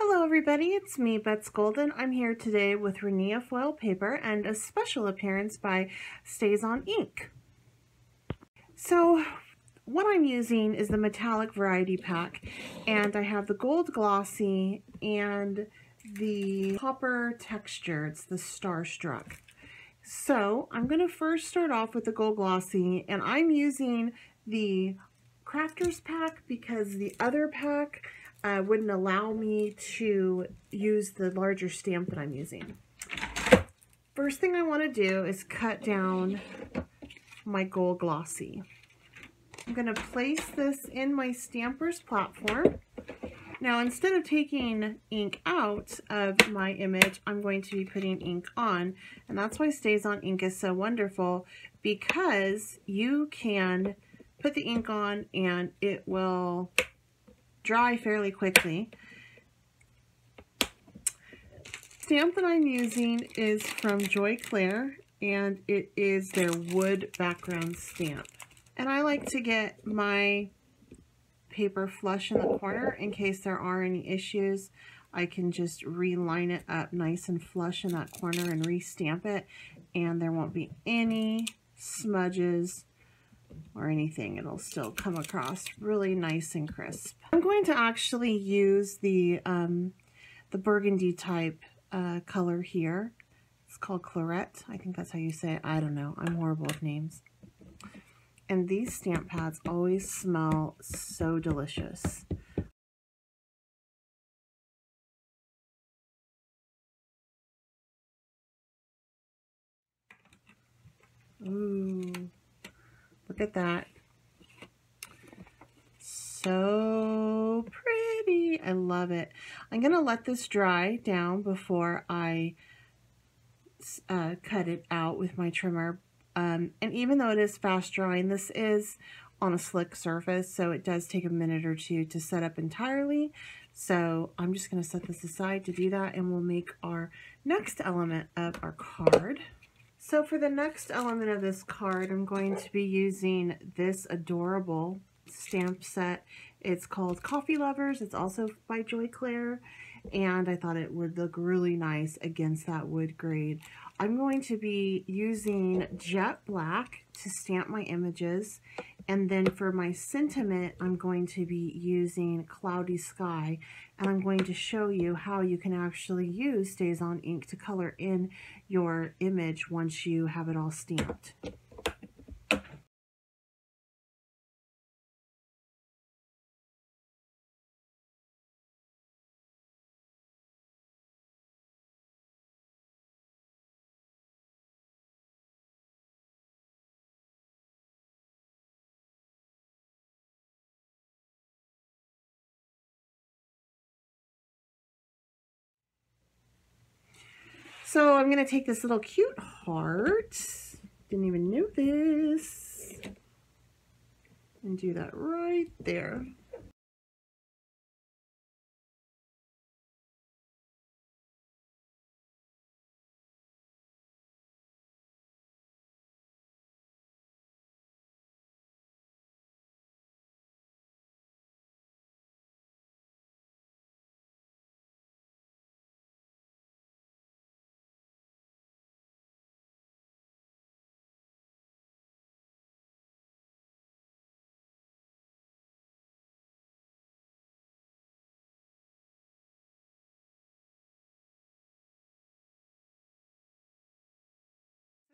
Hello everybody, it's me, Bets Golden. I'm here today with Rinea Foiled Paper and a special appearance by Stazon Ink. So what I'm using is the metallic variety pack, and I have the gold glossy and the copper texture. It's the Starstruck. So I'm going to first start off with the gold glossy, and I'm using the crafters pack because the other pack wouldn't allow me to use the larger stamp that I'm using. First thing I want to do is cut down my gold glossy. I'm going to place this in my stamper's platform. Now, instead of taking ink out of my image, I'm going to be putting ink on, and that's why Stazon Ink is so wonderful, because you can put the ink on and it will dry fairly quickly. Stamp that I'm using is from Joy Claire, and it is their wood background stamp. And I like to get my paper flush in the corner in case there are any issues. I can just reline it up nice and flush in that corner and re-stamp it, and there won't be any smudges or anything. It'll still come across really nice and crisp. I'm going to actually use the burgundy type color here. It's called Claret. I think that's how you say it. I don't know. I'm horrible with names. And these stamp pads always smell so delicious. Ooh, look at that. So pretty. I love it. I'm going to let this dry down before I cut it out with my trimmer. And even though it is fast drying, this is on a slick surface, so it does take a minute or two to set up entirely. So I'm just going to set this aside to do that, and we'll make our next element of our card. So for the next element of this card, I'm going to be using this adorable stamp set. It's called Coffee Lovers. It's also by Joy Claire, and I thought it would look really nice against that wood grade. I'm going to be using jet black to stamp my images, and then for my sentiment I'm going to be using Cloudy Sky, and I'm going to show you how you can actually use Stazon Ink to color in your image once you have it all stamped. So I'm going to take this little cute heart, didn't even know this, and do that right there.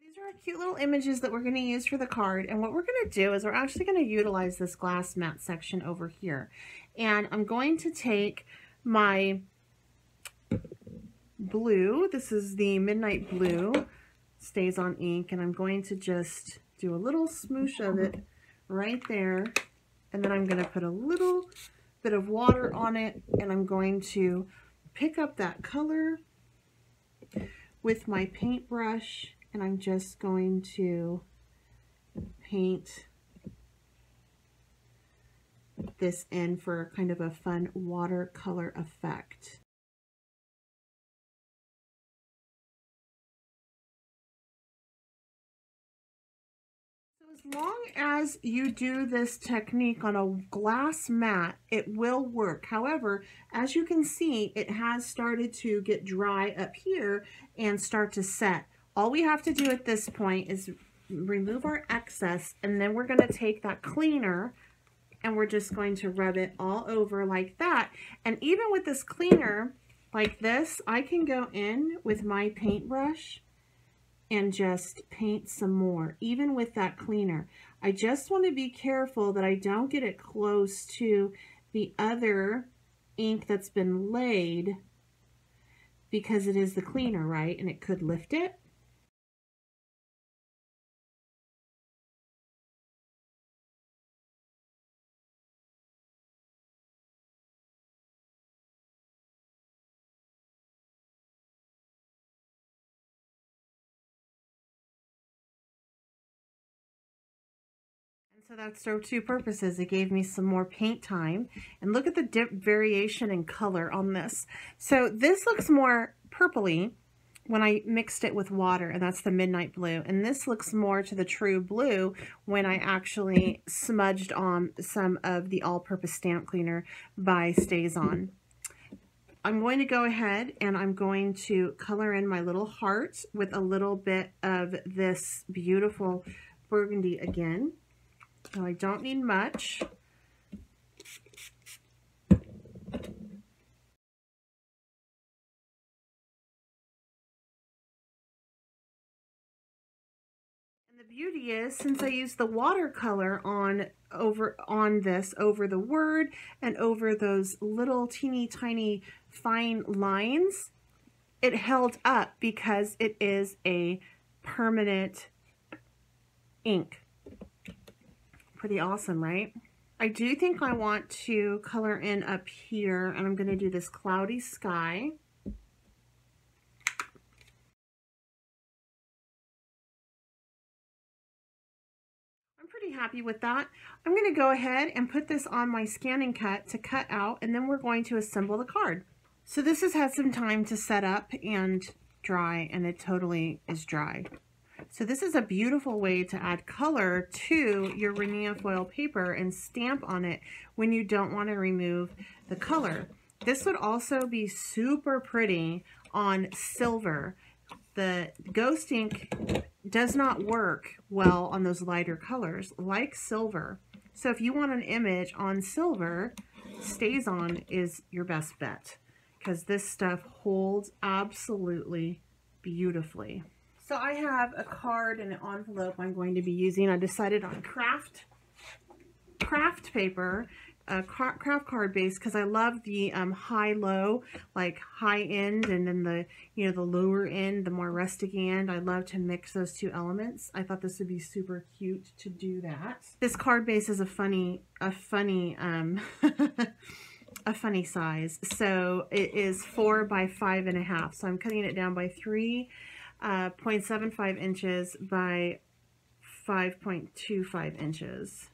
These are cute little images that we're going to use for the card, and what we're going to do is we're actually going to utilize this glass mat section over here. And I'm going to take my blue, this is the Midnight Blue Stazon Ink, and I'm going to just do a little smoosh of it right there, and then I'm going to put a little bit of water on it, and I'm going to pick up that color with my paintbrush, and I'm just going to paint this in for kind of a fun watercolor effect. So As long as you do this technique on a glass mat, it will work. However, as you can see, it has started to get dry up here and start to set. All we have to do at this point is remove our excess, and then we're going to take that cleaner and we're just going to rub it all over like that. And even with this cleaner like this, I can go in with my paintbrush and just paint some more, even with that cleaner. I just want to be careful that I don't get it close to the other ink that's been laid, because it is the cleaner, right? And it could lift it. And so that served two purposes. It gave me some more paint time. And look at the variation in color on this. So this looks more purpley when I mixed it with water, and that's the midnight blue. And this looks more to the true blue when I actually smudged on some of the all-purpose stamp cleaner by Stazon. I'm going to go ahead and I'm going to color in my little heart with a little bit of this beautiful burgundy again. So I don't need much. And the beauty is, since I used the watercolor over the word and over those little teeny tiny fine lines, it held up because it is a permanent ink. Pretty awesome, right? I do think I want to color in up here, and I'm going to do this cloudy sky. I'm pretty happy with that. I'm going to go ahead and put this on my scanning cut to cut out, and then we're going to assemble the card. So this has had some time to set up and dry, and it totally is dry. So this is a beautiful way to add color to your Rinea foil paper and stamp on it when you don't want to remove the color. This would also be super pretty on silver. The ghost ink does not work well on those lighter colors like silver. So if you want an image on silver, Stazon is your best bet, because this stuff holds absolutely beautifully. So I have a card and an envelope I'm going to be using. I decided on craft paper, craft card base, because I love the high-low, like high end, and then the the lower end, the more rustic end. I love to mix those two elements. I thought this would be super cute to do that. This card base is a funny a funny size. So it is 4 by 5.5. So I'm cutting it down by 3.75 inches by 5.25 inches.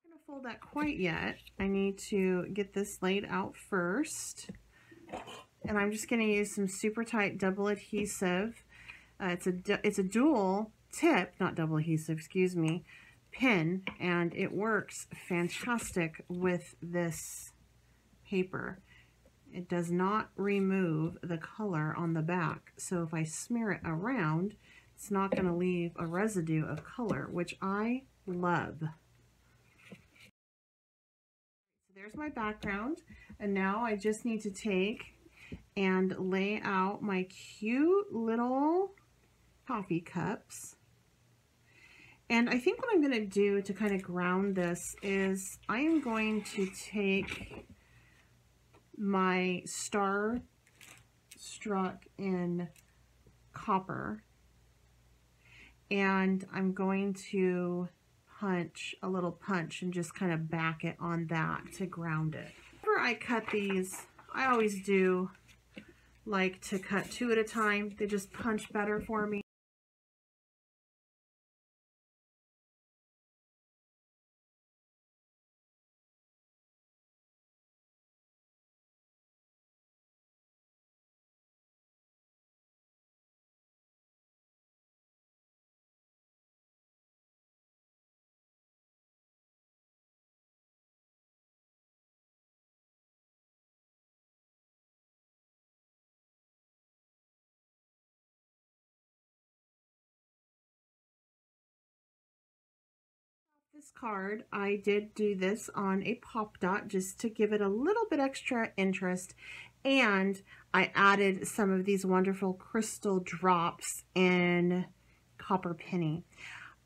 I'm not going to fold that quite yet. I need to get this laid out first. And I'm just going to use some super tight double adhesive. It's a dual tip, not double adhesive, excuse me, pin, and it works fantastic with this paper. It does not remove the color on the back, so if I smear it around, it's not going to leave a residue of color, which I love. So there's my background, and now I just need to take and lay out my cute little coffee cups. And I think what I'm going to do to kind of ground this is I am going to take my star struck in copper, and I'm going to punch a little punch and just kind of back it on that to ground it. Whenever I cut these, I always do like to cut 2 at a time. They just punch better for me. This card, I did do this on a pop dot just to give it a little bit extra interest, and I added some of these wonderful crystal drops in Copper Penny.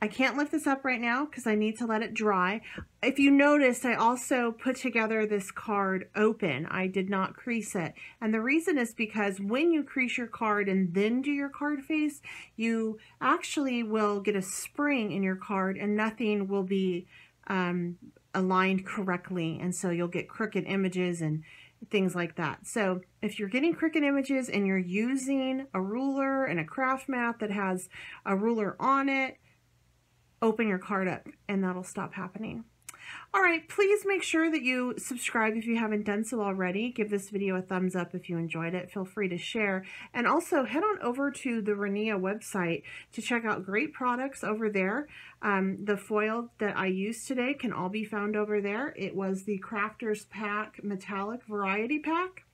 I can't lift this up right now because I need to let it dry. If you noticed, I also put together this card open. I did not crease it. And the reason is because when you crease your card and then do your card face, you actually will get a spring in your card and nothing will be aligned correctly. And so you'll get crooked images and things like that. So if you're getting crooked images and you're using a ruler and a craft mat that has a ruler on it, open your card up and that'll stop happening. All right, please make sure that you subscribe if you haven't done so already. Give this video a thumbs up if you enjoyed it. Feel free to share. And also head on over to the Rinea website to check out great products over there. The foil that I used today can all be found over there. It was the Crafter's Pack Metallic Variety Pack.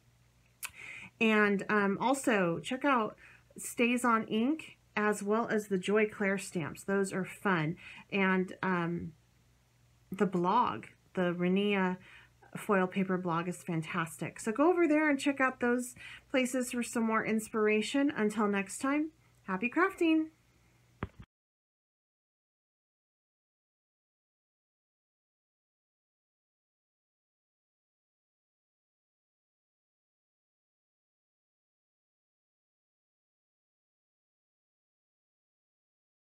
And also check out Stazon Ink, as well as the Joy Claire stamps. Those are fun. And the blog, the Rinea Foiled Paper blog, is fantastic. So go over there and check out those places for some more inspiration. Until next time, happy crafting!